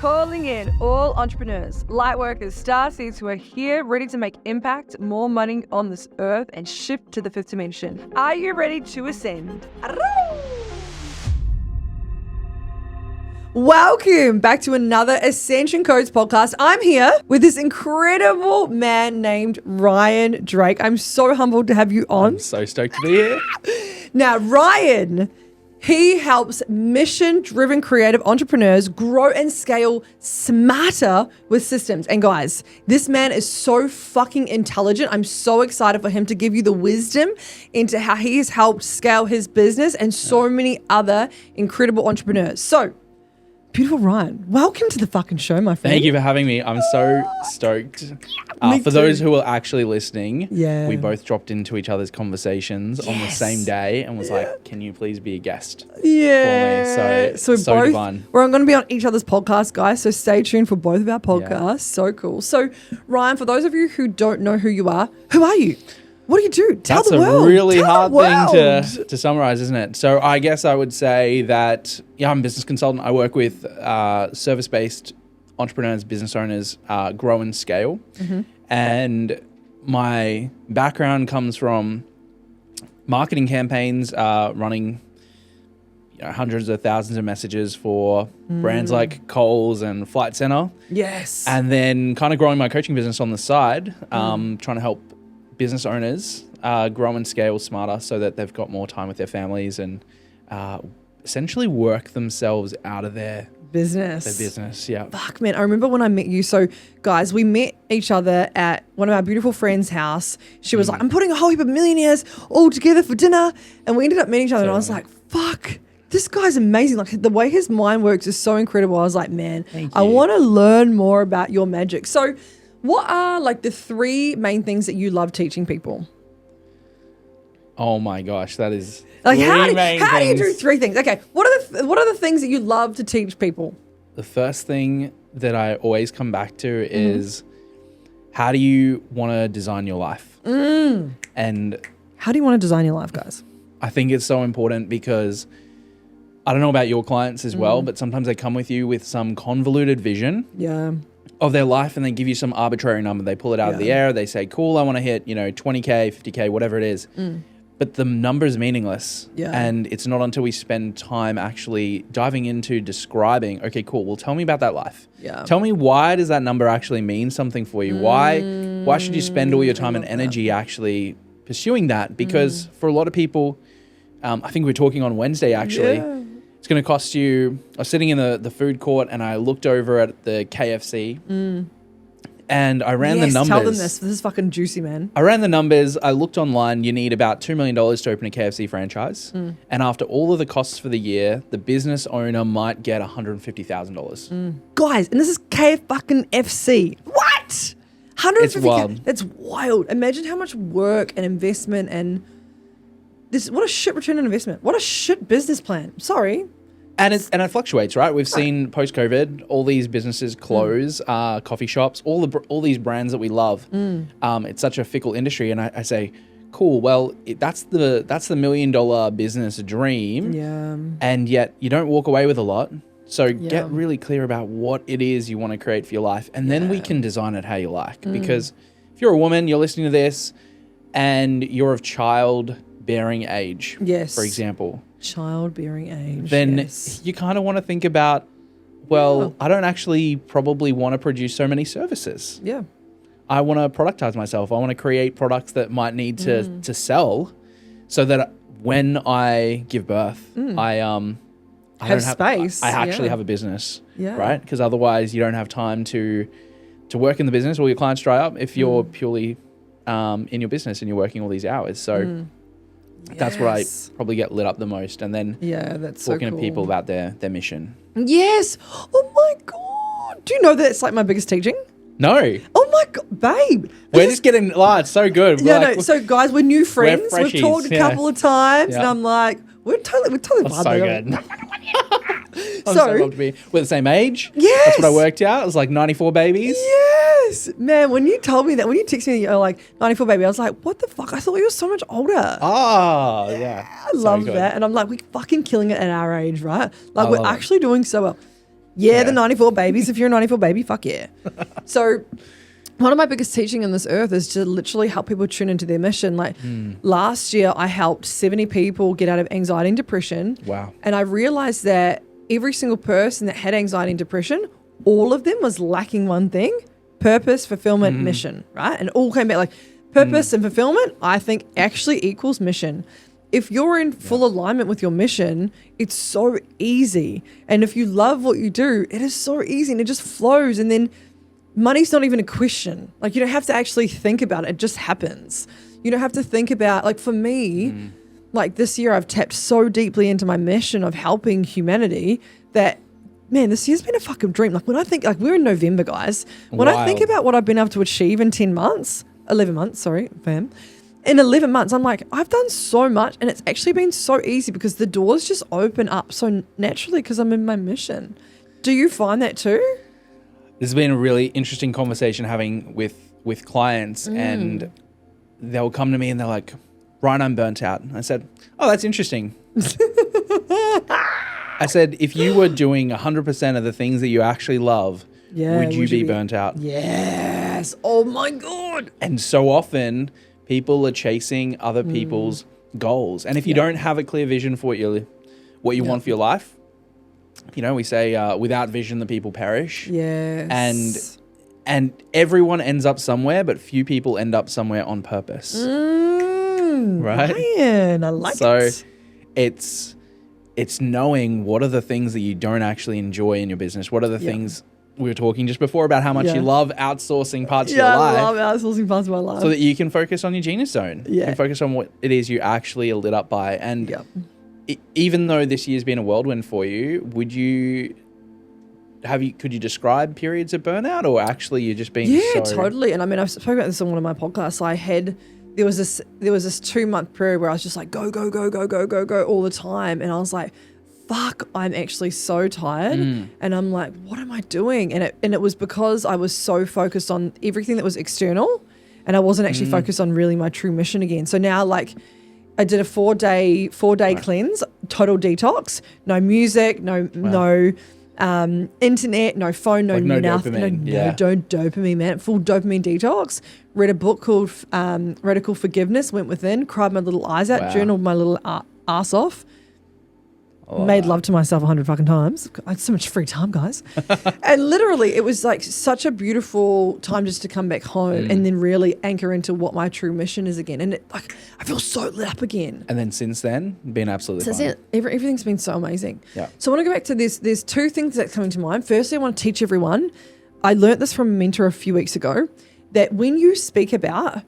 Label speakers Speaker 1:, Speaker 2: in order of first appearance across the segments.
Speaker 1: calling in all entrepreneurs, light workers, star seeds who are here ready to make impact, more money on this earth, and shift to the fifth dimension. Are you ready to ascend? Welcome back to another Ascension Codes podcast. I'm here with this incredible man named Ryan Drake. I'm so humbled to have you on.
Speaker 2: I'm so stoked to be here.
Speaker 1: Now, Ryan, he helps mission-driven creative entrepreneurs grow and scale smarter with systems. And guys, this man is so fucking intelligent. I'm so excited for him to give you the wisdom into how he has helped scale his business and so many other incredible entrepreneurs. So, beautiful Ryan, welcome to the fucking show, my friend.
Speaker 2: Thank you for having me. I'm so stoked. For those who are actually listening, we both dropped into each other's conversations on the same day and was like, can you please be a guest for me? So both, divine.
Speaker 1: We're going to be on each other's podcast, guys, so stay tuned for both of our podcasts. Yeah. So cool. So, Ryan, for those of you who don't know who you are you? What do you do? Tell the world.
Speaker 2: That's a really hard thing to summarize, isn't it? So I guess I would say that, I'm a business consultant. I work with service-based entrepreneurs, business owners, grow and scale. Mm-hmm. And my background comes from marketing campaigns, running hundreds of thousands of messages for brands like Coles and Flight Centre.
Speaker 1: Yes.
Speaker 2: And then kind of growing my coaching business on the side, trying to help business owners grow and scale smarter so that they've got more time with their families and essentially work themselves out of their business. Yeah.
Speaker 1: Fuck, man. I remember when I met you. So, guys, we met each other at one of our beautiful friends' house. She was like, I'm putting a whole heap of millionaires all together for dinner. And we ended up meeting each other and I was like, fuck, this guy's amazing. Like, the way his mind works is so incredible. I was like, man, I want to learn more about your magic. So, what are like the three main things that you love teaching people?
Speaker 2: Oh my gosh, that is
Speaker 1: like how do you do three things? Okay, what are the things that you love to teach people?
Speaker 2: The first thing that I always come back to is how do you want to design your life? And
Speaker 1: how do you want to design your life, guys?
Speaker 2: I think it's so important because I don't know about your clients as well, but sometimes they come with you with some convoluted vision.
Speaker 1: Yeah.
Speaker 2: Of their life and they give you some arbitrary number. They pull it out of the air. They say, cool, I want to hit, 20K, 50K, whatever it is. But the number is meaningless. Yeah. And it's not until we spend time actually diving into describing, okay, cool, well, tell me about that life. Yeah. Tell me, why does that number actually mean something for you? Why should you spend all your time and energy actually pursuing that? Because for a lot of people, I think we were talking on Wednesday actually, it's going to cost you, I was sitting in the food court and I looked over at the KFC and I ran the numbers.
Speaker 1: Tell them this. This is fucking juicy, man.
Speaker 2: I ran the numbers. I looked online. You need about $2 million to open a KFC franchise. And after all of the costs for the year, the business owner might get $150,000.
Speaker 1: Guys, and this is KFC. What? 150K.
Speaker 2: It's wild.
Speaker 1: That's wild. Imagine how much work and investment and this. What a shit return on investment. What a shit business plan. Sorry.
Speaker 2: And it fluctuates, right? We've seen post-COVID, all these businesses close, coffee shops, all these brands that we love. It's such a fickle industry, and I say, cool. Well, that's the $1 million business dream, and yet you don't walk away with a lot. So get really clear about what it is you want to create for your life, and then we can design it how you like. Because if you're a woman, you're listening to this, and you're of childbearing age, for example.
Speaker 1: Childbearing age.
Speaker 2: Then you kind of want to think about, I don't actually probably want to produce so many services.
Speaker 1: Yeah.
Speaker 2: I want to productize myself. I want to create products that might need to sell so that when I give birth, I have space. I actually have a business, right? Because otherwise you don't have time to work in the business. All your clients dry up if you're purely in your business and you're working all these hours. So that's where I probably get lit up the most. And then
Speaker 1: that's
Speaker 2: talking
Speaker 1: so cool.
Speaker 2: to people about their mission.
Speaker 1: Yes. Oh my God. Do you know that it's like my biggest teaching?
Speaker 2: No.
Speaker 1: Oh my God, babe.
Speaker 2: We're just getting, it's so good.
Speaker 1: No. So guys, we're new friends. We've talked a couple of times and I'm like, we're totally
Speaker 2: That's so good. I'm
Speaker 1: so
Speaker 2: pumped to be. We're the same age.
Speaker 1: Yes.
Speaker 2: That's what I worked out. It was like 94 babies.
Speaker 1: Yes. Man, when you told me that, when you texted me, you're like 94 baby, I was like, what the fuck? I thought you were so much older.
Speaker 2: Oh, yeah.
Speaker 1: I love that. And I'm like, we're fucking killing it at our age, right? Like we're actually doing so well. Yeah, the 94 babies. If you're a 94 baby, fuck yeah. So one of my biggest teaching on this earth is to literally help people tune into their mission. Like last year, I helped 70 people get out of anxiety and depression.
Speaker 2: Wow.
Speaker 1: And I realized that every single person that had anxiety and depression, all of them was lacking one thing: purpose, fulfillment, mission, right? And it all came back like purpose and fulfillment, I think actually equals mission. If you're in full alignment with your mission, it's so easy. And if you love what you do, it is so easy and it just flows. And then money's not even a question. Like, you don't have to actually think about it. It just happens. You don't have to think about, like, for me, like this year I've tapped so deeply into my mission of helping humanity that, man, this year's been a fucking dream. Like, when I think, like, we're in November, guys. When I think about what I've been able to achieve in 11 months, sorry, fam. In 11 months, I'm like, I've done so much, and it's actually been so easy because the doors just open up so naturally because I'm in my mission. Do you find that too?
Speaker 2: This has been a really interesting conversation having with clients, and they'll come to me and they're like, Ryan, I'm burnt out. And I said, oh, that's interesting. I said, if you were doing 100% of the things that you actually love, would you be burnt out?
Speaker 1: Yes. Oh my God.
Speaker 2: And so often people are chasing other people's goals. And if you don't have a clear vision for what you want for your life, you know, we say without vision, the people perish.
Speaker 1: Yes.
Speaker 2: And everyone ends up somewhere, but few people end up somewhere on purpose. Right?
Speaker 1: Ryan, I like it.
Speaker 2: So it's knowing what are the things that you don't actually enjoy in your business. What are the things we were talking just before about how much you love outsourcing parts of your life.
Speaker 1: I love outsourcing parts of my life.
Speaker 2: So that you can focus on your genius zone. You can focus on what it is you actually are lit up by. And even though this year's been a whirlwind for you, could you describe periods of burnout, or actually you're just being
Speaker 1: totally. And I mean, I've spoken about this on one of my podcasts. There was this 2-month period where I was just like, go all the time. And I was like, fuck, I'm actually so tired. And I'm like, what am I doing? And it was because I was so focused on everything that was external, and I wasn't actually focused on really my true mission again. So now, like, I did a 4-day cleanse, total detox, no music, no internet, no phone, no nothing, no dopamine, man. Full dopamine detox. Read a book called Radical Forgiveness, went within, cried my little eyes out, journaled my little ass off. Made love to myself 100 fucking times. I had so much free time, guys. And literally, it was like such a beautiful time just to come back home and then really anchor into what my true mission is again. And I feel so lit up again.
Speaker 2: And then since then, been absolutely fine.
Speaker 1: Everything's been so amazing.
Speaker 2: Yeah.
Speaker 1: So I want to go back to this. There's two things that's coming to mind. Firstly, I want to teach everyone. I learned this from a mentor a few weeks ago, that when you speak about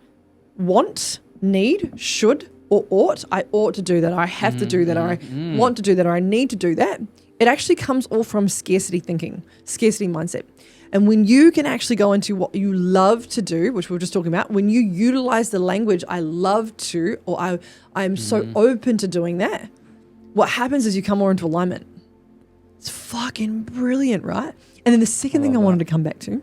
Speaker 1: want, need, should, or ought, I ought to do that, I have to do that, or I want to do that, or I need to do that, it actually comes all from scarcity thinking, scarcity mindset. And when you can actually go into what you love to do, which we were just talking about, when you utilize the language, I love to, or I am so open to doing that, what happens is you come more into alignment. It's fucking brilliant, right? And then the second thing I wanted to come back to,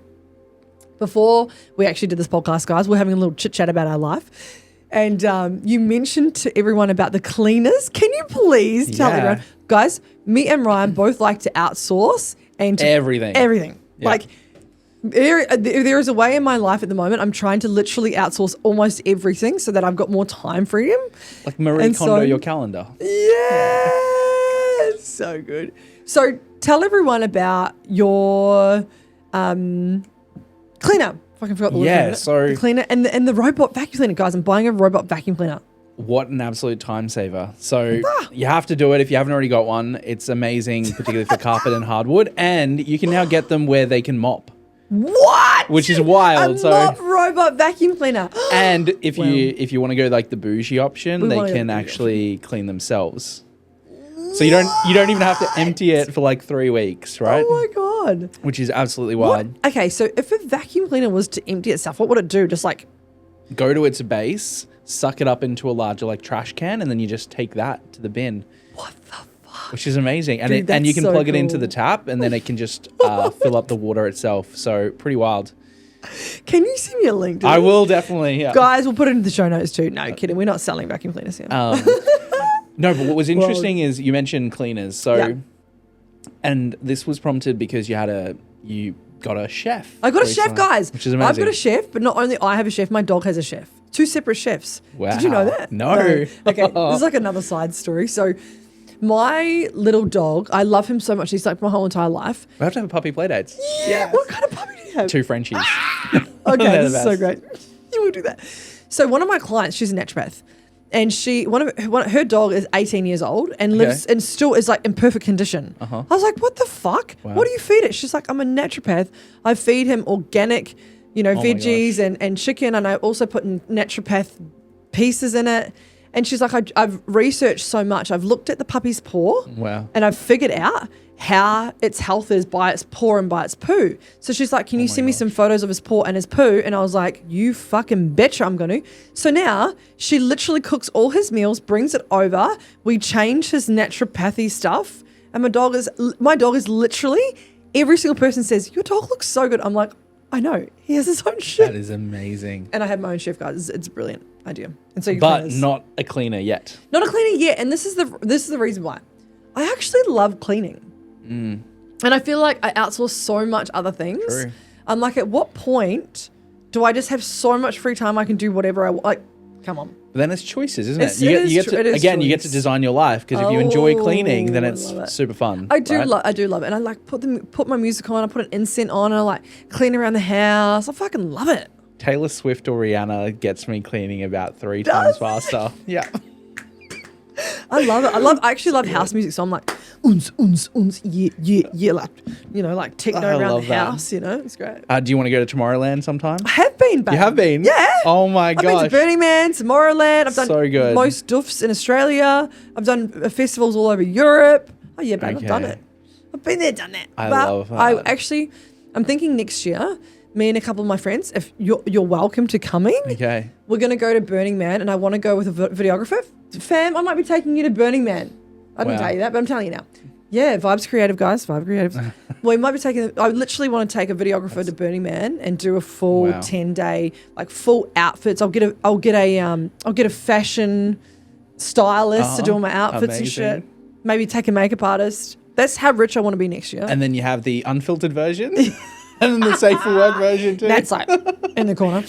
Speaker 1: before we actually did this podcast, guys, we're having a little chit chat about our life. And you mentioned to everyone about the cleaners. Can you please tell everyone? Guys, me and Ryan both like to outsource and
Speaker 2: everything.
Speaker 1: Yeah. Like, there is a way in my life at the moment, I'm trying to literally outsource almost everything so that I've got more time freedom.
Speaker 2: Like Marie Kondo your calendar.
Speaker 1: Yeah. So good. So tell everyone about your cleaner. I forgot the word. The cleaner and the robot vacuum cleaner, guys. I'm buying a robot vacuum cleaner.
Speaker 2: What an absolute time saver. So you have to do it if you haven't already got one. It's amazing, particularly for carpet and hardwood. And you can now get them where they can mop.
Speaker 1: What?
Speaker 2: Which is wild.
Speaker 1: A mop robot vacuum cleaner.
Speaker 2: And if you want to go like the bougie option, they can actually clean themselves. So you don't even have to empty it for like 3 weeks, right?
Speaker 1: Oh my God.
Speaker 2: Which is absolutely wild.
Speaker 1: Okay, so if a vacuum cleaner was to empty itself, what would it do? Just like
Speaker 2: go to its base, suck it up into a larger like trash can, and then you just take that to the bin.
Speaker 1: What the fuck?
Speaker 2: Which is amazing. And
Speaker 1: Dude,
Speaker 2: and you can
Speaker 1: so
Speaker 2: plug it
Speaker 1: cool.
Speaker 2: into the tap, and then it can just fill up the water itself. So pretty wild.
Speaker 1: Can you send me a link to
Speaker 2: I
Speaker 1: this?
Speaker 2: will definitely, yeah.
Speaker 1: Guys, we'll put it in the show notes too. No, kidding. We're not selling vacuum cleaners here.
Speaker 2: No, but what was interesting is you mentioned cleaners. So And this was prompted because you got a chef.
Speaker 1: I got a chef, guys.
Speaker 2: Which is amazing.
Speaker 1: I've got a chef, but not only I have a chef, my dog has a chef. 2 separate chefs.
Speaker 2: Wow.
Speaker 1: Did you know that?
Speaker 2: No.
Speaker 1: Okay, this is like another side story. So my little dog, I love him so much. He's like my whole entire life.
Speaker 2: We have to have a puppy play dates.
Speaker 1: Yeah. What kind of puppy do you have?
Speaker 2: 2 Frenchies.
Speaker 1: Okay, this is so great. You will do that. So one of my clients, she's a naturopath, and her dog is 18 years old and lives and still is like in perfect condition. I was like, what the fuck?
Speaker 2: Wow.
Speaker 1: What do you feed it? She's like, I'm a naturopath. I feed him organic, veggies and chicken, and I also put naturopath pieces in it. And she's like, I've researched so much. I've looked at the puppy's paw.
Speaker 2: Wow.
Speaker 1: And I've figured out how its health is by its paw and by its poo. So she's like, can you send me some photos of his paw and his poo? And I was like, you fucking betcha I'm going to. So now she literally cooks all his meals, brings it over. We change his naturopathy stuff. And my dog is literally, every single person says, your dog looks so good. I'm like, I know. He has his own shit.
Speaker 2: That is amazing.
Speaker 1: And I have my own chef, guys. It's a brilliant idea. And so
Speaker 2: but not a cleaner yet.
Speaker 1: Not a cleaner yet. And this is the reason why. I actually love cleaning. And I feel like I outsource so much other things.
Speaker 2: True.
Speaker 1: I'm like, at what point do I just have so much free time I can do whatever I want? Like, come on.
Speaker 2: But then it's choices, isn't
Speaker 1: It
Speaker 2: it? You get
Speaker 1: is
Speaker 2: you get to design your life, because if you enjoy cleaning, then it's super fun.
Speaker 1: I do
Speaker 2: right?
Speaker 1: love it. And I like put my music on, I put an incense on, and I like clean around the house. I fucking love it.
Speaker 2: Taylor Swift or Rihanna gets me cleaning about 3 times faster. Yeah.
Speaker 1: I love it. I actually love house music, so I'm like, yeah, like techno around the house, it's great.
Speaker 2: Do you want to go to Tomorrowland sometime?
Speaker 1: I have been, babe.
Speaker 2: You have been?
Speaker 1: Yeah.
Speaker 2: Oh my gosh.
Speaker 1: I've been to Burning Man, Tomorrowland. I've done
Speaker 2: so good.
Speaker 1: most doofs in Australia. I've done festivals all over Europe. Oh yeah, babe, I've done it. I've been there, done that.
Speaker 2: I love that.
Speaker 1: I'm thinking next year, me and a couple of my friends, if you're welcome to coming.
Speaker 2: Okay.
Speaker 1: We're going to go to Burning Man, and I want to go with a videographer. Fam, I might be taking you to Burning Man. I didn't tell you that, but I'm telling you now. Yeah, Vibes Creative, guys. Vibe Creative. Well, we might be I literally want to take a videographer to Burning Man and do a full 10-day, like full outfits. I'll get a fashion stylist to do all my outfits and shit. Maybe take a makeup artist. That's how rich I want to be next year.
Speaker 2: And then you have the unfiltered version and then the safe for work version too.
Speaker 1: That's like in the corner.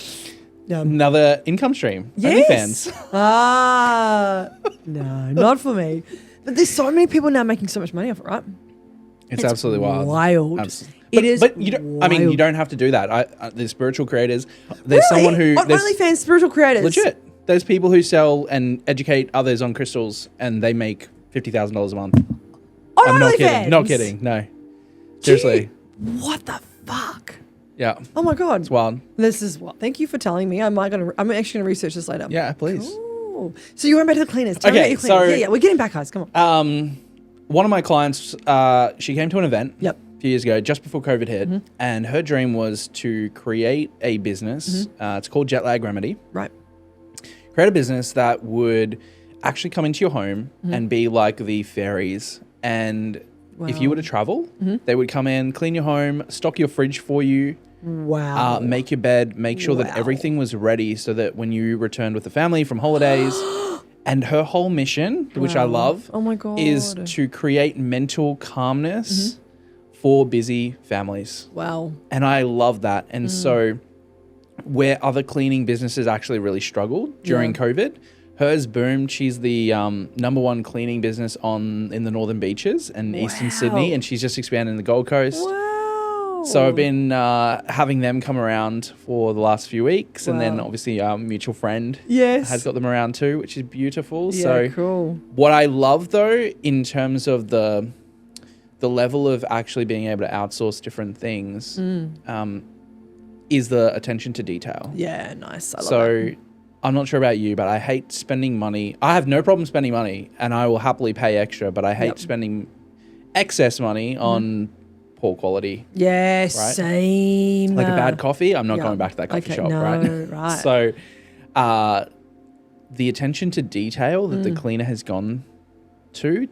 Speaker 2: Another income stream.
Speaker 1: Yes.
Speaker 2: OnlyFans.
Speaker 1: No, not for me. But there's so many people now making so much money off it, right?
Speaker 2: It's absolutely wild.
Speaker 1: It is.
Speaker 2: But you don't. I mean, you don't have to do that. There's spiritual creators. There's someone who
Speaker 1: on OnlyFans spiritual creators.
Speaker 2: Legit. There's people who sell and educate others on crystals, and they make $50,000 a month.
Speaker 1: On
Speaker 2: I'm not
Speaker 1: OnlyFans?
Speaker 2: kidding. Not kidding. No. Seriously.
Speaker 1: What the fuck?
Speaker 2: Yeah.
Speaker 1: Oh my god.
Speaker 2: It's wild.
Speaker 1: This is what. Thank you for telling me. I'm actually gonna research this later.
Speaker 2: Yeah, please.
Speaker 1: Cool. So you went back to the cleaners. Tell me about your cleaners. Yeah, we're getting back, guys. Come on.
Speaker 2: One of my clients, she came to an event.
Speaker 1: Yep.
Speaker 2: A few years ago, just before COVID hit, and her dream was to create a business. It's called Jetlag Remedy.
Speaker 1: Right.
Speaker 2: Create a business that would actually come into your home and be like the fairies. And if you were to travel, they would come in, clean your home, stock your fridge for you.
Speaker 1: Wow.
Speaker 2: Make your bed, make sure that everything was ready so that when you returned with the family from holidays. And her whole mission, which I love, is to create mental calmness for busy families.
Speaker 1: Wow.
Speaker 2: And I love that. And so where other cleaning businesses actually really struggled during COVID, hers boomed. She's the #1 cleaning business in the Northern Beaches and Eastern Sydney, and she's just expanding the Gold Coast.
Speaker 1: Wow.
Speaker 2: So I've been having them come around for the last few weeks, and then obviously our mutual friend has got them around too, which is beautiful.
Speaker 1: Yeah,
Speaker 2: so
Speaker 1: cool.
Speaker 2: What I love though, in terms of the level of actually being able to outsource different things, is the attention to detail.
Speaker 1: Yeah, nice. I love that.
Speaker 2: I'm not sure about you, but I hate spending money. I have no problem spending money, and I will happily pay extra, but I hate spending excess money on poor quality.
Speaker 1: Yeah,
Speaker 2: right?
Speaker 1: Same.
Speaker 2: Like a bad coffee, I'm not going back to that coffee shop, right?
Speaker 1: Right.
Speaker 2: So the attention to detail that the cleaner has gone to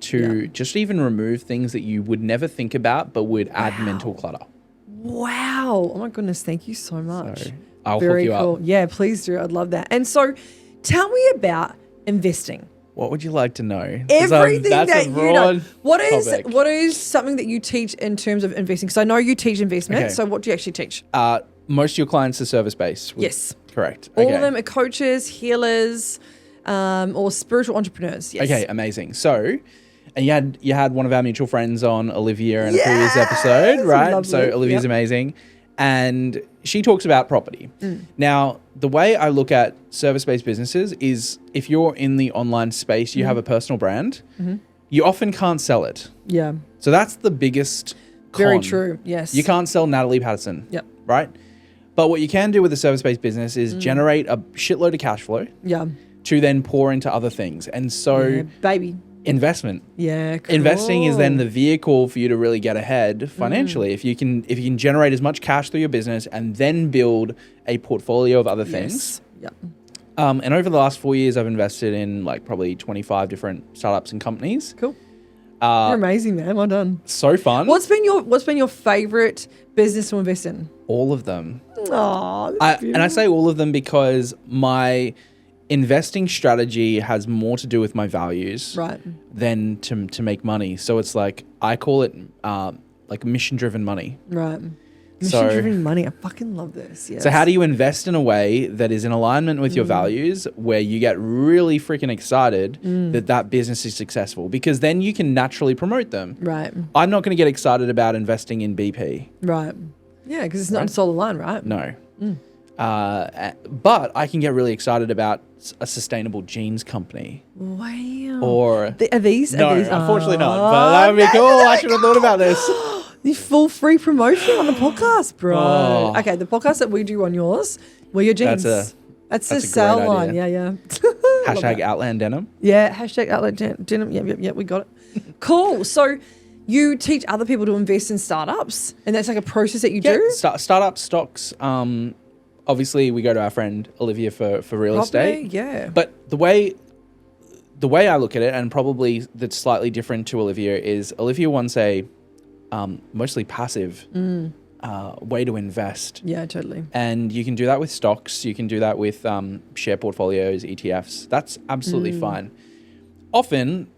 Speaker 2: just even remove things that you would never think about but would add mental clutter.
Speaker 1: Wow. Oh my goodness, thank you so much.
Speaker 2: So I'll
Speaker 1: Very
Speaker 2: hook you
Speaker 1: cool.
Speaker 2: up.
Speaker 1: Yeah, please do. I'd love that. And so tell me about investing.
Speaker 2: What would you like to know?
Speaker 1: Everything
Speaker 2: That's
Speaker 1: that
Speaker 2: a
Speaker 1: you know.
Speaker 2: broad
Speaker 1: What
Speaker 2: topic.
Speaker 1: is something that you teach in terms of investing? Because I know you teach investment.
Speaker 2: Okay.
Speaker 1: So what do you actually teach?
Speaker 2: Most of your clients are service-based.
Speaker 1: Yes.
Speaker 2: Correct.
Speaker 1: All
Speaker 2: Okay.
Speaker 1: of them are coaches, healers, or spiritual entrepreneurs. Yes.
Speaker 2: Okay, amazing. So, and you had one of our mutual friends on, Olivia, in a previous
Speaker 1: Yes!
Speaker 2: episode, right?
Speaker 1: Lovely.
Speaker 2: So Olivia's
Speaker 1: Yep.
Speaker 2: amazing. And she talks about property. Now, the way I look at service-based businesses is if you're in the online space, you have a personal brand, you often can't sell it.
Speaker 1: Yeah.
Speaker 2: So that's the biggest con.
Speaker 1: Very true. Yes.
Speaker 2: You can't sell Natalie Patterson.
Speaker 1: Yep.
Speaker 2: Right? But what you can do with a service-based business is generate a shitload of cash flow
Speaker 1: Yeah.
Speaker 2: to then pour into other things. And so
Speaker 1: Yeah, baby.
Speaker 2: investment.
Speaker 1: Yeah. Cool.
Speaker 2: Investing is then the vehicle for you to really get ahead financially. If you can generate as much cash through your business and then build a portfolio of other things.
Speaker 1: Yep.
Speaker 2: And over the last 4 years, I've invested in like probably 25 different startups and companies.
Speaker 1: Cool. You're amazing, man. Well done.
Speaker 2: So fun.
Speaker 1: What's been your favorite business to invest in?
Speaker 2: All of them.
Speaker 1: Oh,
Speaker 2: And I say all of them because my investing strategy has more to do with my values
Speaker 1: right.
Speaker 2: than to make money. So it's like, I call it like mission-driven money.
Speaker 1: Right.
Speaker 2: So-
Speaker 1: Mission-driven money. I fucking love this. Yes.
Speaker 2: So how do you invest in a way that is in alignment with your values, where you get really freaking excited that business is successful? Because then you can naturally promote them.
Speaker 1: Right.
Speaker 2: I'm not going to get excited about investing in BP.
Speaker 1: Right. Yeah, because it's not so aligned, right?
Speaker 2: No. But I can get really excited about a sustainable jeans company.
Speaker 1: Wow.
Speaker 2: Or
Speaker 1: Are these?
Speaker 2: no,
Speaker 1: Are these?
Speaker 2: unfortunately not. But that would be cool. I should have thought about this.
Speaker 1: The full free promotion on the podcast, bro.
Speaker 2: Oh.
Speaker 1: Okay, the podcast that we do on yours, wear your jeans.
Speaker 2: That's
Speaker 1: the
Speaker 2: a
Speaker 1: sale
Speaker 2: great
Speaker 1: line.
Speaker 2: idea.
Speaker 1: Yeah.
Speaker 2: Hashtag Outland Denim.
Speaker 1: Yeah, hashtag outlet denim. Yeah, we got it. Cool. So you teach other people to invest in startups, and that's like a process that you do?
Speaker 2: Startup stocks. Obviously, we go to our friend Olivia for real estate.
Speaker 1: Yeah.
Speaker 2: But the way I look at it, and probably that's slightly different to Olivia, is Olivia wants a mostly passive way to invest.
Speaker 1: Yeah, totally.
Speaker 2: And you can do that with stocks. You can do that with share portfolios, ETFs. That's absolutely fine. Often,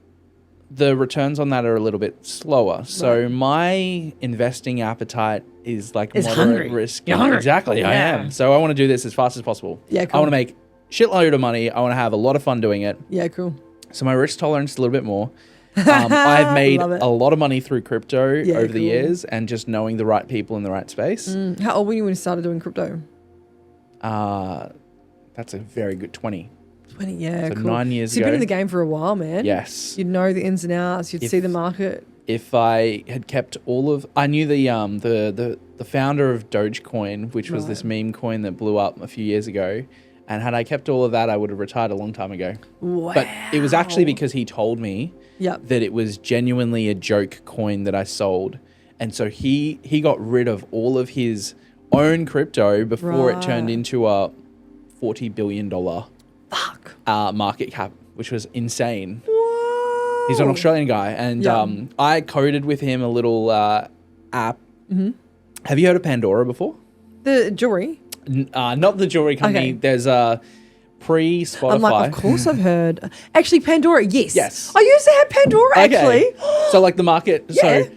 Speaker 2: the returns on that are a little bit slower. So my investing appetite is like
Speaker 1: It's
Speaker 2: moderate
Speaker 1: hungry.
Speaker 2: risk.
Speaker 1: You're hungry.
Speaker 2: Exactly, I
Speaker 1: Yeah.
Speaker 2: am. So I want to do this as fast as possible.
Speaker 1: Yeah, cool.
Speaker 2: I want to make shitload of money. I want to have a lot of fun doing it.
Speaker 1: Yeah, cool.
Speaker 2: So my risk tolerance is a little bit more. I've made
Speaker 1: Love it.
Speaker 2: a lot of money through crypto
Speaker 1: Yeah,
Speaker 2: over the
Speaker 1: cool.
Speaker 2: years, and just knowing the right people in the right space.
Speaker 1: How old were you when you started doing crypto?
Speaker 2: That's a very good 20.
Speaker 1: 20, yeah,
Speaker 2: So
Speaker 1: cool.
Speaker 2: 9 years
Speaker 1: so you've been
Speaker 2: ago.
Speaker 1: in the game for a while, man.
Speaker 2: Yes.
Speaker 1: You'd know the ins and outs. You'd see the market.
Speaker 2: If I had kept I knew the founder of Dogecoin, which was this meme coin that blew up a few years ago, and had I kept all of that, I would have retired a long time ago.
Speaker 1: Wow.
Speaker 2: But it was actually because he told me
Speaker 1: Yep.
Speaker 2: that it was genuinely a joke coin that I sold, and so he got rid of all of his own crypto before it turned
Speaker 1: Right.
Speaker 2: into a $40 billion
Speaker 1: Fuck.
Speaker 2: market cap, which was insane.
Speaker 1: Whoa.
Speaker 2: He's an Australian guy, and
Speaker 1: Yeah.
Speaker 2: I coded with him a little app. Have you heard of Pandora before?
Speaker 1: The jewelry.
Speaker 2: Not the jewelry company.
Speaker 1: Okay.
Speaker 2: There's a pre-Spotify.
Speaker 1: I'm like, of course I've heard. Actually, Pandora, yes.
Speaker 2: Yes.
Speaker 1: I used to have Pandora, actually.
Speaker 2: So like the market.
Speaker 1: Yeah.
Speaker 2: So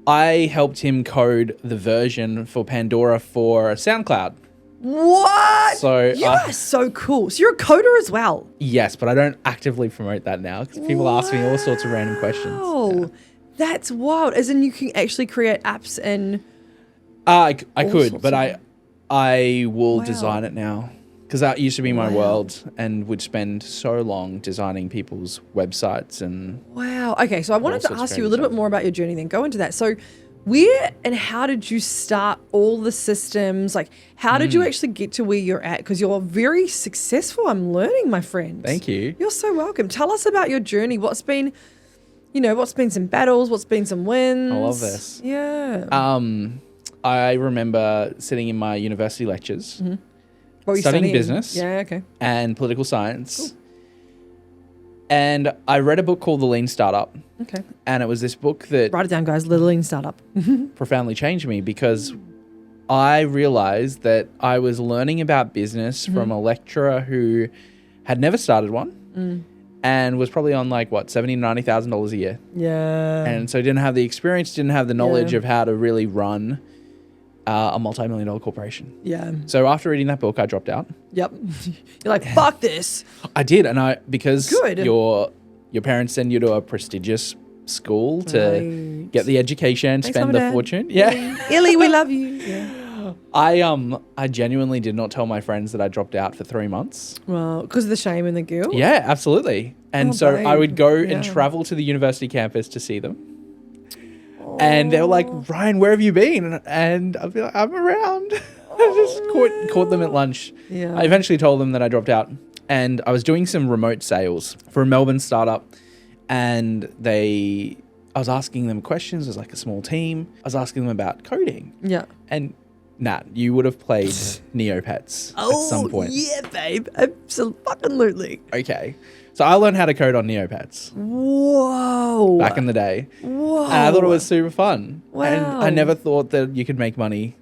Speaker 2: I helped him code the version for Pandora for SoundCloud.
Speaker 1: What?
Speaker 2: So,
Speaker 1: you are so cool. So you're a coder as well.
Speaker 2: Yes, but I don't actively promote that now because people ask me all sorts of random questions.
Speaker 1: Oh, that's wild. As in, you can actually create apps and.
Speaker 2: I
Speaker 1: All
Speaker 2: could,
Speaker 1: sorts
Speaker 2: but
Speaker 1: of-
Speaker 2: I will
Speaker 1: Wow.
Speaker 2: design it now because that used to be my
Speaker 1: Wow.
Speaker 2: world, and would spend so long designing people's websites and
Speaker 1: Wow. Okay, so I wanted to
Speaker 2: sorts of
Speaker 1: ask you a
Speaker 2: crazy
Speaker 1: little
Speaker 2: stuff.
Speaker 1: bit more about your journey then. Go into that. So, where and how did you start all the systems? Like, how did you actually get to where you're at? Because you're very successful. I'm learning, my friend.
Speaker 2: Thank you.
Speaker 1: You're so welcome. Tell us about your journey. What's been some battles? What's been some wins?
Speaker 2: I love this.
Speaker 1: Yeah.
Speaker 2: I remember sitting in my university lectures
Speaker 1: What were you
Speaker 2: studying
Speaker 1: studying?
Speaker 2: business.
Speaker 1: Yeah, okay.
Speaker 2: and political science. And I read a book called The Lean Startup,
Speaker 1: Okay.
Speaker 2: and it was this book that
Speaker 1: Write it down, guys. Little Lean Startup.
Speaker 2: profoundly changed me because I realized that I was learning about business from a lecturer who had never started one and was probably on like what, $70,000-$90,000 a year.
Speaker 1: Yeah.
Speaker 2: And so didn't have the experience, didn't have the knowledge of how to really run a multi-million-dollar corporation.
Speaker 1: Yeah.
Speaker 2: So after reading that book, I dropped out.
Speaker 1: Yep. You're like, fuck this.
Speaker 2: I did, and because
Speaker 1: Good.
Speaker 2: your parents send you to a prestigious school to get the education,
Speaker 1: Thanks,
Speaker 2: spend
Speaker 1: Mum
Speaker 2: the
Speaker 1: and Dad.
Speaker 2: fortune. Yeah.
Speaker 1: Illy, we love you. Yeah.
Speaker 2: I genuinely did not tell my friends that I dropped out for 3 months.
Speaker 1: Well, because of the shame and the guilt.
Speaker 2: Yeah, absolutely. And
Speaker 1: Oh,
Speaker 2: so I would go
Speaker 1: babe.
Speaker 2: and
Speaker 1: Yeah.
Speaker 2: travel to the university campus to see them. And they were like, Ryan, where have you been? And I'd be like, I'm around. I just caught them at lunch.
Speaker 1: Yeah.
Speaker 2: I eventually told them that I dropped out. And I was doing some remote sales for a Melbourne startup. And I was asking them questions. It was like a small team. I was asking them about coding.
Speaker 1: Yeah.
Speaker 2: And Nat, you would have played Neopets at some point.
Speaker 1: Yeah, babe. Absolutely.
Speaker 2: Okay. So I learned how to code on Neopets
Speaker 1: Whoa.
Speaker 2: back in the day.
Speaker 1: Whoa.
Speaker 2: And I thought it was super fun.
Speaker 1: Wow.
Speaker 2: And I never thought that you could make money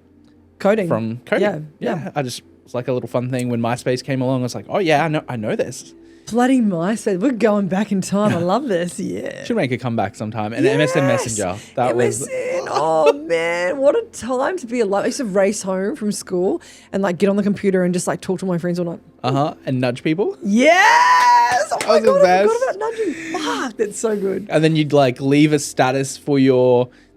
Speaker 1: Coding.
Speaker 2: from coding.
Speaker 1: Yeah.
Speaker 2: I just, it's like a little fun thing. When MySpace came along, I was like, oh yeah, I know this.
Speaker 1: Bloody MySpace. We're going back in time. I love this. Yeah.
Speaker 2: Should make a comeback sometime. And
Speaker 1: Yes!
Speaker 2: MSN Messenger. That was
Speaker 1: MSN. Oh man, what a time to be alive. I used to race home from school and like get on the computer and just like talk to my friends all night.
Speaker 2: and nudge people.
Speaker 1: Yes! Oh my
Speaker 2: was the
Speaker 1: god, I
Speaker 2: best.
Speaker 1: forgot about nudging. Fuck, that's so good.
Speaker 2: And then you'd like leave a status for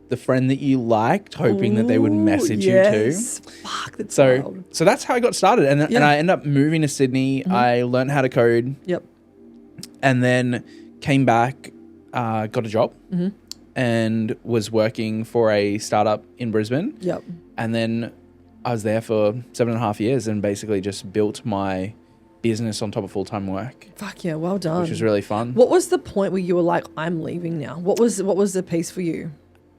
Speaker 2: the friend that you liked, hoping that they would message you too.
Speaker 1: Fuck, that's
Speaker 2: So
Speaker 1: wild.
Speaker 2: so that's how I got started. And I ended up moving to Sydney. I learned how to code.
Speaker 1: Yep.
Speaker 2: And then came back, got a job, and was working for a startup in Brisbane.
Speaker 1: Yep.
Speaker 2: And then I was there for 7.5 years and basically just built my business on top of full-time work,
Speaker 1: Fuck yeah, well done.
Speaker 2: which was really fun.
Speaker 1: What was the point where you were like, I'm leaving now? What was the piece for you?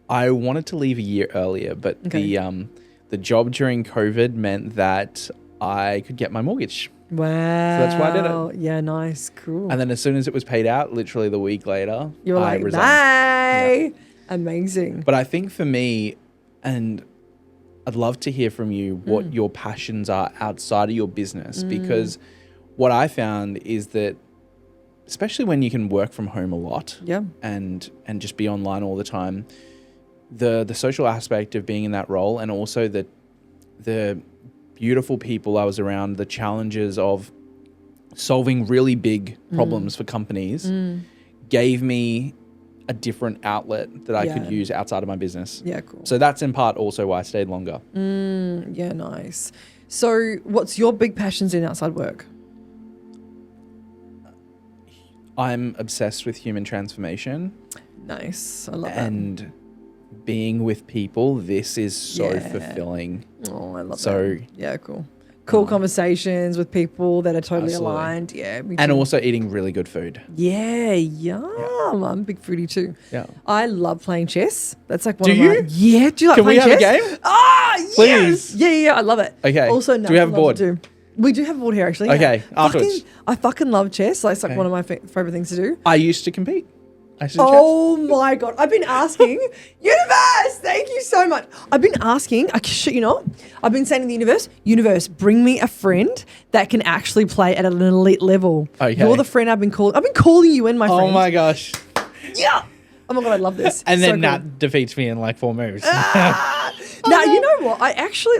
Speaker 2: I wanted to leave a year earlier, but the job during COVID meant that I could get my mortgage.
Speaker 1: Wow.
Speaker 2: So that's why I did it.
Speaker 1: Yeah, nice, cool.
Speaker 2: And then as soon as it was paid out, literally the week later,
Speaker 1: you were
Speaker 2: I
Speaker 1: like,
Speaker 2: resigned.
Speaker 1: bye. Yeah. Amazing.
Speaker 2: But I think for me, and I'd love to hear from you what your passions are outside of your business, because what I found is that, especially when you can work from home a lot and just be online all the time, the social aspect of being in that role, and also the beautiful people I was around, the challenges of solving really big problems for companies, gave me a different outlet that I could use outside of my business.
Speaker 1: Yeah, cool.
Speaker 2: So that's in part also why I stayed longer.
Speaker 1: Yeah, nice. So what's your big passions in outside work?
Speaker 2: I'm obsessed with human transformation.
Speaker 1: Nice. I love
Speaker 2: and being with people. This is so fulfilling.
Speaker 1: Oh, I love
Speaker 2: So-
Speaker 1: that. Yeah, cool. Cool conversations with people that are totally
Speaker 2: Absolutely.
Speaker 1: aligned. Yeah, me
Speaker 2: And
Speaker 1: too.
Speaker 2: also eating really good food.
Speaker 1: Yeah, yum. I'm a big foodie too.
Speaker 2: Yeah.
Speaker 1: I love playing chess. That's like one
Speaker 2: Do
Speaker 1: of
Speaker 2: you?
Speaker 1: my... Yeah, do you like
Speaker 2: Can we
Speaker 1: playing
Speaker 2: have a
Speaker 1: chess?
Speaker 2: game?
Speaker 1: Ah, yes!
Speaker 2: Please.
Speaker 1: Yeah, I love it.
Speaker 2: Okay.
Speaker 1: Also,
Speaker 2: Do we have a board?
Speaker 1: We do have a board here, actually.
Speaker 2: Okay, afterwards.
Speaker 1: I fucking love chess. Like, it's like
Speaker 2: Okay.
Speaker 1: one of my favorite things to do.
Speaker 2: I used to compete. I used to do
Speaker 1: Oh my God. I've been asking, universe, thank you so much. I've been asking, I shit you not, I've been saying to the universe, bring me a friend that can actually play at an elite level.
Speaker 2: Okay.
Speaker 1: You're the friend I've been calling you in, my
Speaker 2: chess.
Speaker 1: friend.
Speaker 2: Oh my gosh.
Speaker 1: Yeah. Oh my God, I love this.
Speaker 2: And
Speaker 1: So
Speaker 2: then
Speaker 1: cool.
Speaker 2: Nat defeats me in like 4 moves.
Speaker 1: Now, you know what? I actually,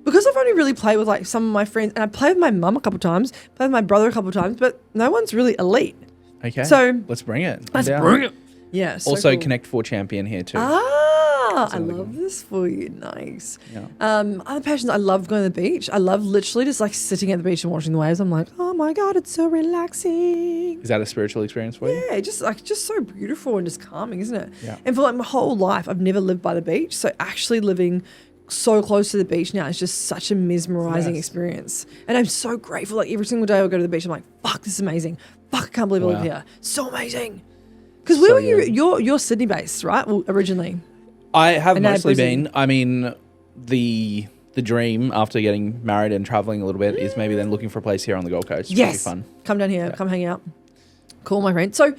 Speaker 1: because I've only really played with, some of my friends, and I played with my mum a couple times, played with my brother a couple times, but no one's really elite.
Speaker 2: Okay.
Speaker 1: So-
Speaker 2: let's bring it.
Speaker 1: Let's
Speaker 2: I'm down.
Speaker 1: bring it. Yeah, so
Speaker 2: Also,
Speaker 1: cool.
Speaker 2: Connect 4 champion here too.
Speaker 1: I
Speaker 2: another
Speaker 1: love this for you. Nice.
Speaker 2: Yeah.
Speaker 1: Other passions, I love going to the beach. I love literally just sitting at the beach and watching the waves. I'm like, oh my God, it's so relaxing.
Speaker 2: Is that a spiritual experience for you?
Speaker 1: Yeah, just so beautiful and just calming, isn't it?
Speaker 2: Yeah.
Speaker 1: And for my whole life, I've never lived by the beach. So actually living so close to the beach now is just such a mesmerizing
Speaker 2: Yes.
Speaker 1: experience. And I'm so grateful. Every single day I'll go to the beach, I'm like, fuck, this is amazing. Fuck, I can't believe I live
Speaker 2: Wow.
Speaker 1: here. So amazing. Because where
Speaker 2: So
Speaker 1: were you?
Speaker 2: good.
Speaker 1: You're Sydney based, right? Well, originally.
Speaker 2: I have
Speaker 1: And now
Speaker 2: mostly
Speaker 1: Brisbane.
Speaker 2: been. I mean, the dream after getting married and traveling a little bit is maybe then looking for a place here on the Gold Coast.
Speaker 1: Yes.
Speaker 2: It'll be fun.
Speaker 1: Come down here. Come hang out. Cool, my friend. So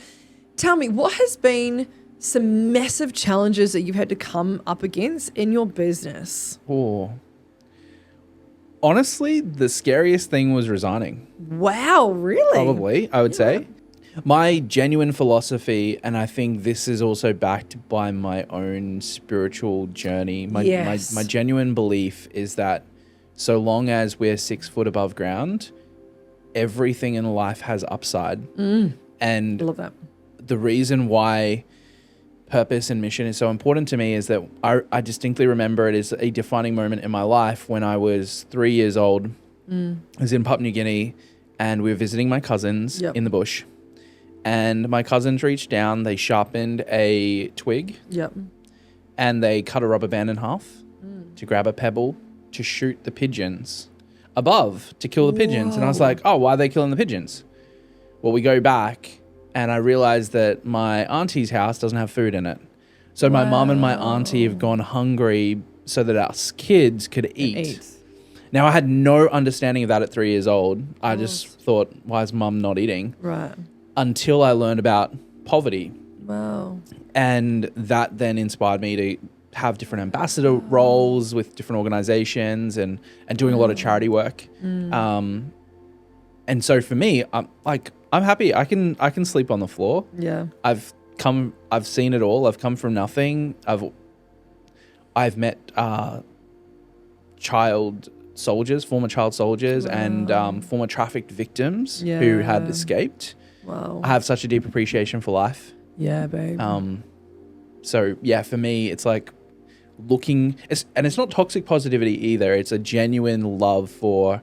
Speaker 1: tell me, what has been some massive challenges that you've had to come up against in your business?
Speaker 2: Oh. Honestly, the scariest thing was resigning.
Speaker 1: Wow, really?
Speaker 2: Probably, I would say. My genuine philosophy, and I think this is also backed by my own spiritual journey, my genuine belief is that so long as we're 6 foot above ground, everything in life has upside. And
Speaker 1: I love that.
Speaker 2: The reason why purpose and mission is so important to me is that I distinctly remember it as a defining moment in my life when I was 3 years old. I was in Papua New Guinea and we were visiting my cousins in the bush. And my cousins reached down, they sharpened a twig and they cut a rubber band in half to grab a pebble to shoot the pigeons above, to kill the pigeons. And I was like, oh, why are they killing the pigeons? Well, we go back and I realized that my auntie's house doesn't have food in it. So my mum and my auntie have gone hungry so that us kids could eat. Now, I had no understanding of that at 3 years old. I just thought, why is mum not eating?
Speaker 1: Right.
Speaker 2: Until I learned about poverty.
Speaker 1: Wow.
Speaker 2: And that then inspired me to have different ambassador roles with different organizations and doing a lot of charity work. And so for me, I'm happy. I can sleep on the floor. Yeah. I've seen it all. I've come from nothing. I've met former child soldiers and former trafficked victims who had escaped. Wow. I have such a deep appreciation for life.
Speaker 1: Yeah, babe.
Speaker 2: So yeah, for me, it's like it's not toxic positivity either. It's a genuine love for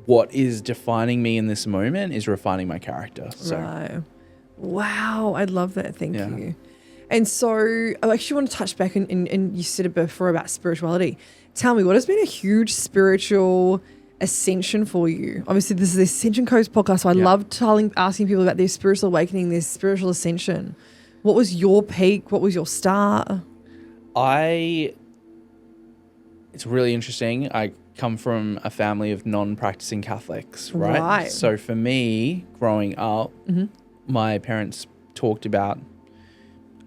Speaker 2: what is defining me in this moment is refining my character. So.
Speaker 1: Right. Wow. I love that. Thank you. And so I actually want to touch back and you said it before about spirituality. Tell me, what has been a huge spiritual ascension for you? Obviously, this is the Ascension Codes podcast, so I love asking people about their spiritual awakening, their spiritual ascension. What was your peak? What was your start?
Speaker 2: It's really interesting. I come from a family of non-practicing Catholics, right? So for me, growing up, my parents talked about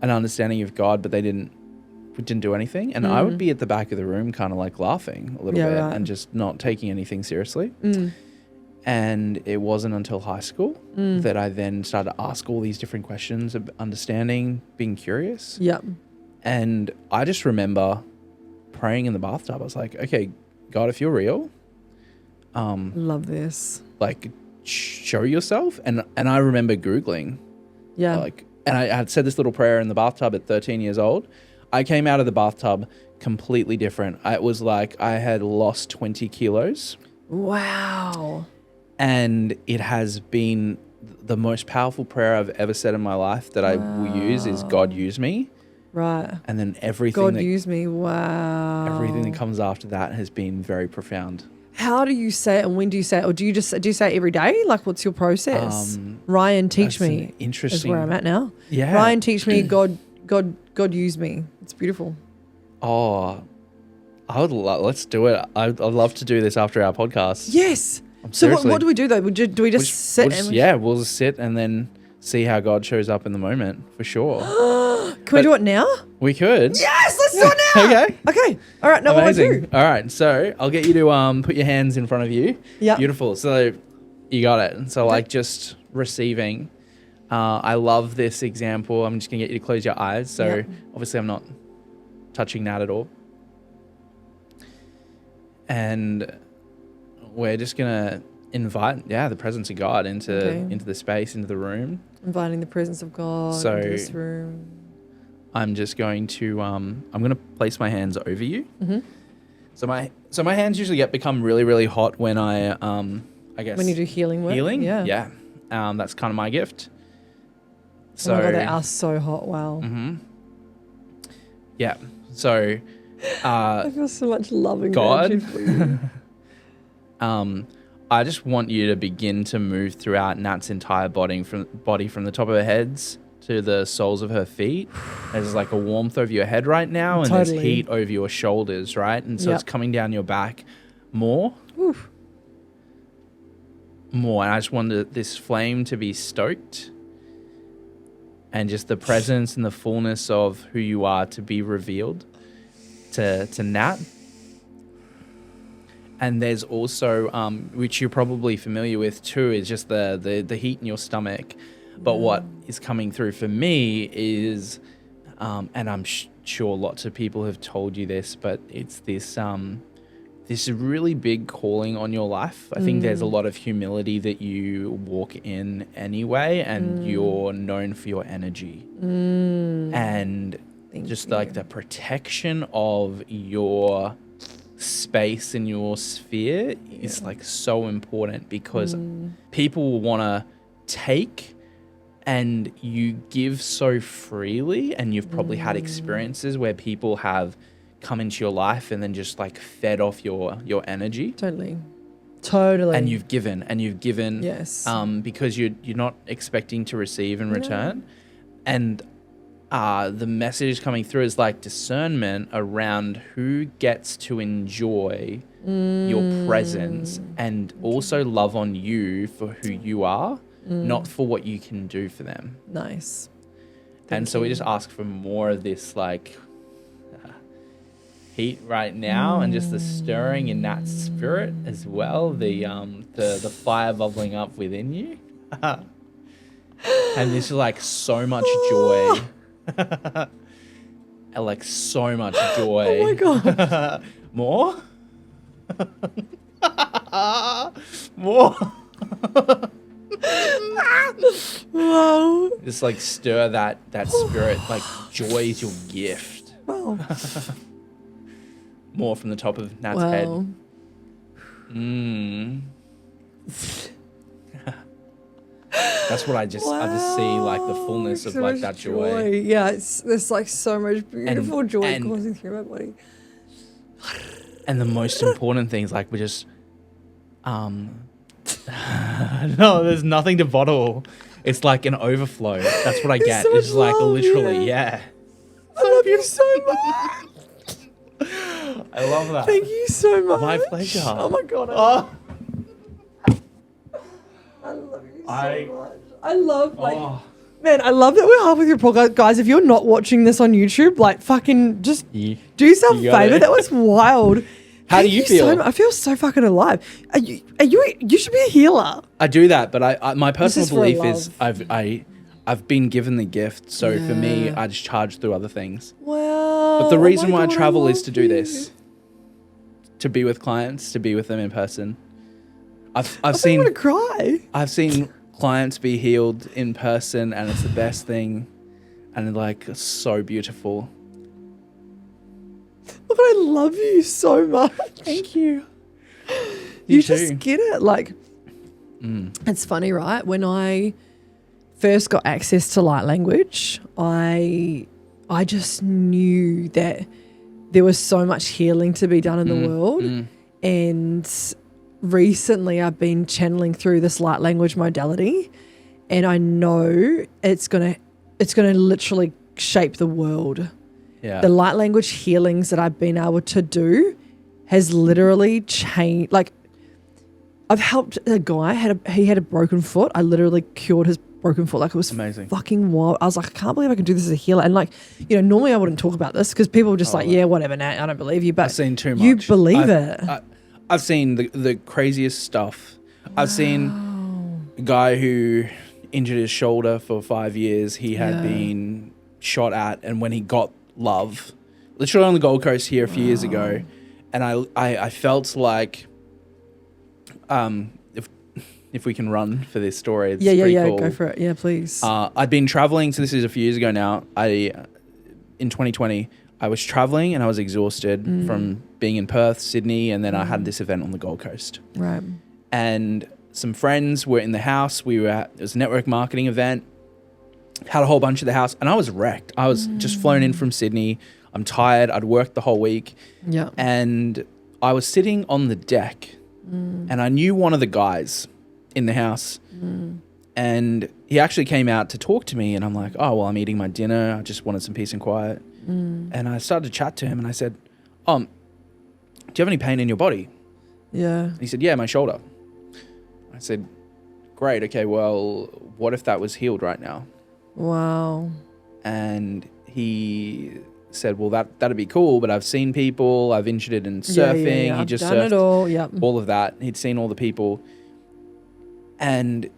Speaker 2: an understanding of God, but we didn't do anything. And I would be at the back of the room kind of like laughing a little bit and just not taking anything seriously. And it wasn't until high school that I then started to ask all these different questions of understanding, being curious. And I just remember praying in the bathtub. I was like, okay, God, if you're real,
Speaker 1: love this.
Speaker 2: Like, show yourself. And I remember Googling. And I had said this little prayer in the bathtub at 13 years old. I came out of the bathtub completely different. It was like I had lost 20 kilos.
Speaker 1: Wow.
Speaker 2: And it has been the most powerful prayer I've ever said in my life that I will use is God use me.
Speaker 1: Right.
Speaker 2: And then everything
Speaker 1: God use me. Wow.
Speaker 2: Everything that comes after that has been very profound.
Speaker 1: How do you say it and when do you say it? Or do you say it every day? Like, what's your process? Ryan, teach me.
Speaker 2: Interesting.
Speaker 1: Is where I'm at now.
Speaker 2: Yeah.
Speaker 1: Ryan, teach me. God use me. It's beautiful.
Speaker 2: Oh, let's do it. I'd love to do this after our podcast.
Speaker 1: Yes. So what do we do though? Do we just sit?
Speaker 2: We'll just sit and then see how God shows up in the moment for sure.
Speaker 1: Can we do it now?
Speaker 2: We could.
Speaker 1: Yes, let's do it now. Okay. All right. Now
Speaker 2: amazing.
Speaker 1: What do I do?
Speaker 2: All right. So I'll get you to put your hands in front of you. Yeah. Beautiful. So you got it. So like just receiving. I love this example. I'm just gonna get you to close your eyes. So obviously I'm not touching that at all. And we're just gonna invite the presence of God into the space, into the room.
Speaker 1: Inviting the presence of God into this room.
Speaker 2: I'm just going to I'm gonna place my hands over you. So my hands usually become really, really hot when I guess
Speaker 1: when you do healing work.
Speaker 2: Yeah. That's kind of my gift. So
Speaker 1: oh my God, they are so hot. Wow.
Speaker 2: Yeah. So
Speaker 1: I feel so much love and
Speaker 2: God.
Speaker 1: gratitude for you.
Speaker 2: I just want you to begin to move throughout Nat's entire body from the top of her heads to the soles of her feet. There's like a warmth over your head right now, and there's heat over your shoulders, right? And so it's coming down your back more.
Speaker 1: Oof.
Speaker 2: More. And I just want this flame to be stoked, and just the presence and the fullness of who you are to be revealed to Nat. And there's also, which you're probably familiar with too, is just the heat in your stomach. But what is coming through for me is, and I'm sure lots of people have told you this, but it's this really big calling on your life. I think there's a lot of humility that you walk in anyway, and you're known for your energy. And just like the protection of your space in your sphere is like so important, because people want to take and you give so freely, and you've probably had experiences where people have come into your life and then just like fed off your energy.
Speaker 1: Totally.
Speaker 2: And you've given
Speaker 1: Yes.
Speaker 2: because you're not expecting to receive in return. And the message coming through is like discernment around who gets to enjoy your presence and also love on you for who you are, not for what you can do for them.
Speaker 1: Nice.
Speaker 2: And so we just ask for more of this like heat right now, and just the stirring in that spirit as well, the fire bubbling up within you. And this is like so much joy. And like so much joy.
Speaker 1: Oh my God.
Speaker 2: More? More?
Speaker 1: Wow.
Speaker 2: Just like stir that spirit, like joy is your gift.
Speaker 1: Wow.
Speaker 2: More from the top of Nat's
Speaker 1: Wow.
Speaker 2: head. That's what I just see, like the fullness of
Speaker 1: So
Speaker 2: like
Speaker 1: much
Speaker 2: that joy.
Speaker 1: Yeah, there's like so much beautiful joy
Speaker 2: and-
Speaker 1: coursing through my body.
Speaker 2: And the most important thing is like we're just no, there's nothing to bottle. It's like an overflow. That's what I get.
Speaker 1: so
Speaker 2: It's
Speaker 1: much
Speaker 2: like
Speaker 1: love,
Speaker 2: literally, yeah.
Speaker 1: I love you so much.
Speaker 2: I love that.
Speaker 1: Thank you so much.
Speaker 2: My pleasure.
Speaker 1: Oh my God.
Speaker 2: Oh,
Speaker 1: I love you so
Speaker 2: I-
Speaker 1: much. I love like
Speaker 2: oh.
Speaker 1: man, I love that we're half with your podcast. Guys, if you're not watching this on YouTube, like fucking just do yourself a
Speaker 2: You got
Speaker 1: favor.
Speaker 2: it.
Speaker 1: That was wild.
Speaker 2: How do
Speaker 1: Thank
Speaker 2: you feel?
Speaker 1: So much. I feel so fucking alive. You should be a healer.
Speaker 2: I do that, but I my personal
Speaker 1: is for
Speaker 2: belief
Speaker 1: love.
Speaker 2: is I've been given the gift, so for me,
Speaker 1: Yeah.
Speaker 2: I just charge through other things.
Speaker 1: Wow.
Speaker 2: But the reason
Speaker 1: oh my
Speaker 2: why I
Speaker 1: God,
Speaker 2: travel is
Speaker 1: love
Speaker 2: to do
Speaker 1: you.
Speaker 2: this, to be with clients, to be with them in person. I've
Speaker 1: I'm
Speaker 2: seen
Speaker 1: gonna cry.
Speaker 2: I've seen clients be healed in person, and it's the best thing, and like it's so beautiful.
Speaker 1: Look, I love you so much.
Speaker 2: Thank you.
Speaker 1: You
Speaker 2: too.
Speaker 1: just get it. Like, it's funny, right? When I first got access to light language, I just knew that there was so much healing to be done in the world. And recently I've been channeling through this light language modality, and I know it's gonna literally shape the world.
Speaker 2: Yeah.
Speaker 1: The light language healings that I've been able to do has literally changed. Like, I've helped a guy, he had a broken foot. I literally cured his broken foot. Like, it was
Speaker 2: Amazing.
Speaker 1: fucking wild. I was like, I can't believe I can do this as a healer. And like, you know, normally I wouldn't talk about this because people are just like, yeah, whatever, Nat, I don't believe you. But
Speaker 2: I've seen too much.
Speaker 1: you believe it.
Speaker 2: I've seen the craziest stuff. I've seen a guy who injured his shoulder for 5 years. He had been shot at, and when he got love, literally on the Gold Coast here a few years ago, and I felt like, if we can run for this story, it's pretty cool.
Speaker 1: Go for it. Yeah, please.
Speaker 2: I'd been traveling, so this is a few years ago now. In 2020, I was traveling and I was exhausted from being in Perth, Sydney, and then I had this event on the Gold Coast.
Speaker 1: Right.
Speaker 2: And some friends were in the house. It was a network marketing event. Had a whole bunch of the house, and I was wrecked. I was just flown in from Sydney. I'm tired. I'd worked the whole week.
Speaker 1: Yeah.
Speaker 2: And I was sitting on the deck, and I knew one of the guys in the house. And he actually came out to talk to me, and I'm like, oh, well, I'm eating my dinner. I just wanted some peace and quiet. And I started to chat to him, and I said, do you have any pain in your body?
Speaker 1: Yeah.
Speaker 2: He said, yeah, my shoulder. I said, great. Okay, well, what if that was healed right now?
Speaker 1: Wow.
Speaker 2: And he said, well, that'd be cool, but I've seen people, I've injured it in surfing.
Speaker 1: Yeah.
Speaker 2: He just
Speaker 1: done
Speaker 2: surfed
Speaker 1: it all. Yep.
Speaker 2: all of that. He'd seen all the people. And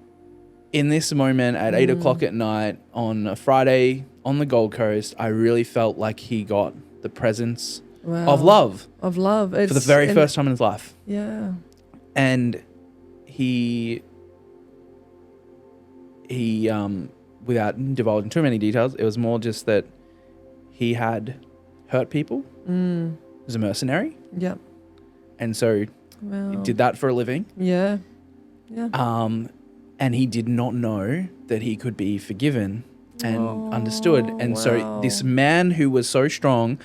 Speaker 2: in this moment at 8 o'clock at night on a Friday on the Gold Coast, I really felt like he got the presence of love.
Speaker 1: Of love.
Speaker 2: For the very first time in his life.
Speaker 1: Yeah.
Speaker 2: And he without divulging too many details, it was more just that he had hurt people. He was a mercenary.
Speaker 1: Yep.
Speaker 2: And so he did that for a living.
Speaker 1: Yeah. Yeah.
Speaker 2: And he did not know that he could be forgiven and understood. And so this man who was so strong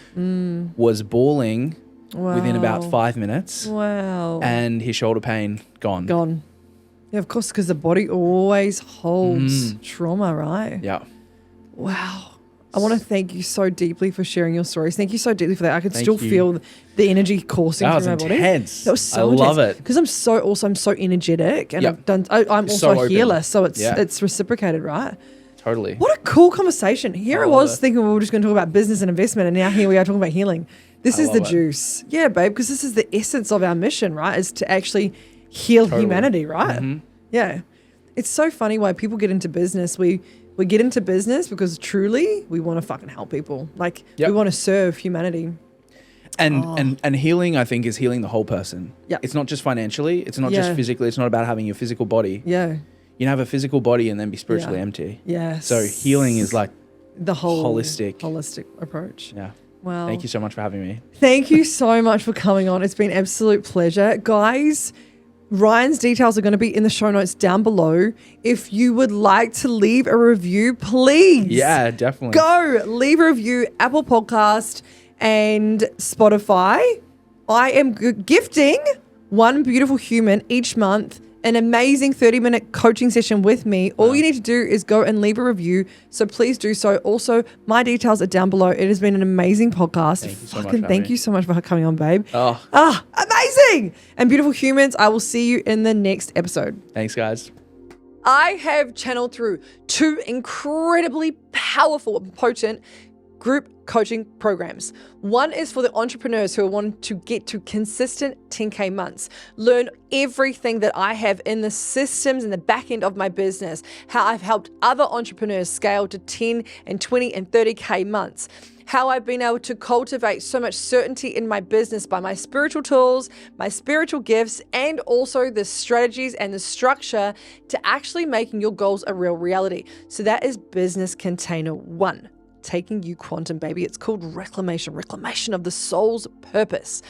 Speaker 2: was bawling within about 5 minutes.
Speaker 1: Wow.
Speaker 2: And his shoulder pain gone.
Speaker 1: Gone. Yeah, of course, because the body always holds trauma, right?
Speaker 2: Yeah.
Speaker 1: Wow. I want to thank you so deeply for sharing your stories. Thank you so deeply for that. I could
Speaker 2: Thank
Speaker 1: still
Speaker 2: you.
Speaker 1: feel the energy coursing through my body.
Speaker 2: Intense.
Speaker 1: That was so
Speaker 2: I love it.
Speaker 1: Because I'm so energetic, and
Speaker 2: Yep.
Speaker 1: I'm also
Speaker 2: So
Speaker 1: a healer,
Speaker 2: open.
Speaker 1: so it's reciprocated, right?
Speaker 2: Totally.
Speaker 1: What a cool conversation. Here I was thinking we were just going to talk about business and investment, and now here we are talking about healing. This is the
Speaker 2: love it.
Speaker 1: juice. Yeah, babe, because this is the essence of our mission, right? Is to actually heal humanity, right? Yeah. It's so funny why people get into business. We get into business because truly we want to fucking help people. Like we want to serve humanity.
Speaker 2: And healing, I think, is healing the whole person.
Speaker 1: Yeah.
Speaker 2: It's not just financially. It's not just physically. It's not about having your physical body.
Speaker 1: Yeah.
Speaker 2: You can have a physical body and then be spiritually empty.
Speaker 1: Yes.
Speaker 2: So healing is like
Speaker 1: the whole
Speaker 2: holistic
Speaker 1: approach.
Speaker 2: Yeah.
Speaker 1: Wow.
Speaker 2: Thank you so much for having me.
Speaker 1: Thank you so much for coming on. It's been an absolute pleasure. Guys, Ryan's details are going to be in the show notes down below. If you would like to leave a review, please.
Speaker 2: Yeah, definitely.
Speaker 1: Go leave a review, Apple Podcast and Spotify. I am gifting one beautiful human each month an amazing 30-minute coaching session with me. All you need to do is go and leave a review. So please do so. Also, my details are down below. It has been an amazing podcast.
Speaker 2: Thank you so much.
Speaker 1: Thank you so much for coming on, babe.
Speaker 2: Oh.
Speaker 1: Amazing. And beautiful humans, I will see you in the next episode.
Speaker 2: Thanks, guys.
Speaker 1: I have channeled through 2 incredibly powerful and potent group coaching programs. One is for the entrepreneurs who want to get to consistent 10K months, learn everything that I have in the systems and the back end of my business, how I've helped other entrepreneurs scale to 10 and 20 and 30K months, how I've been able to cultivate so much certainty in my business by my spiritual tools, my spiritual gifts, and also the strategies and the structure to actually making your goals a real reality. So that is Business Container 1. Taking you quantum, baby. It's called reclamation of the soul's purpose.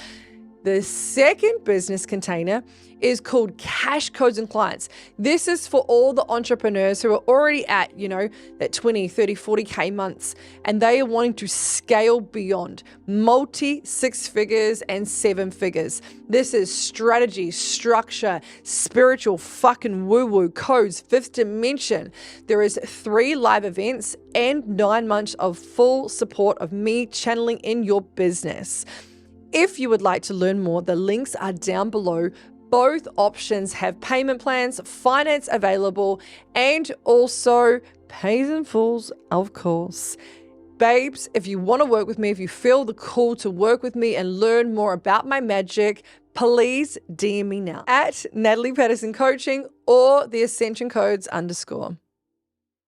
Speaker 1: The second business container is called Cash Codes and Clients. This is for all the entrepreneurs who are already at, that 20, 30, 40K months, and they are wanting to scale beyond multi 6 figures and 7 figures. This is strategy, structure, spiritual fucking woo-woo codes, 5th dimension. There is 3 live events and 9 months of full support of me channeling in your business. If you would like to learn more, the links are down below. Both options have payment plans, finance available, and also pays in fulls, of course. Babes, if you want to work with me, if you feel the call to work with me and learn more about my magic, please DM me now at Natalie Patterson Coaching or the Ascension Codes _.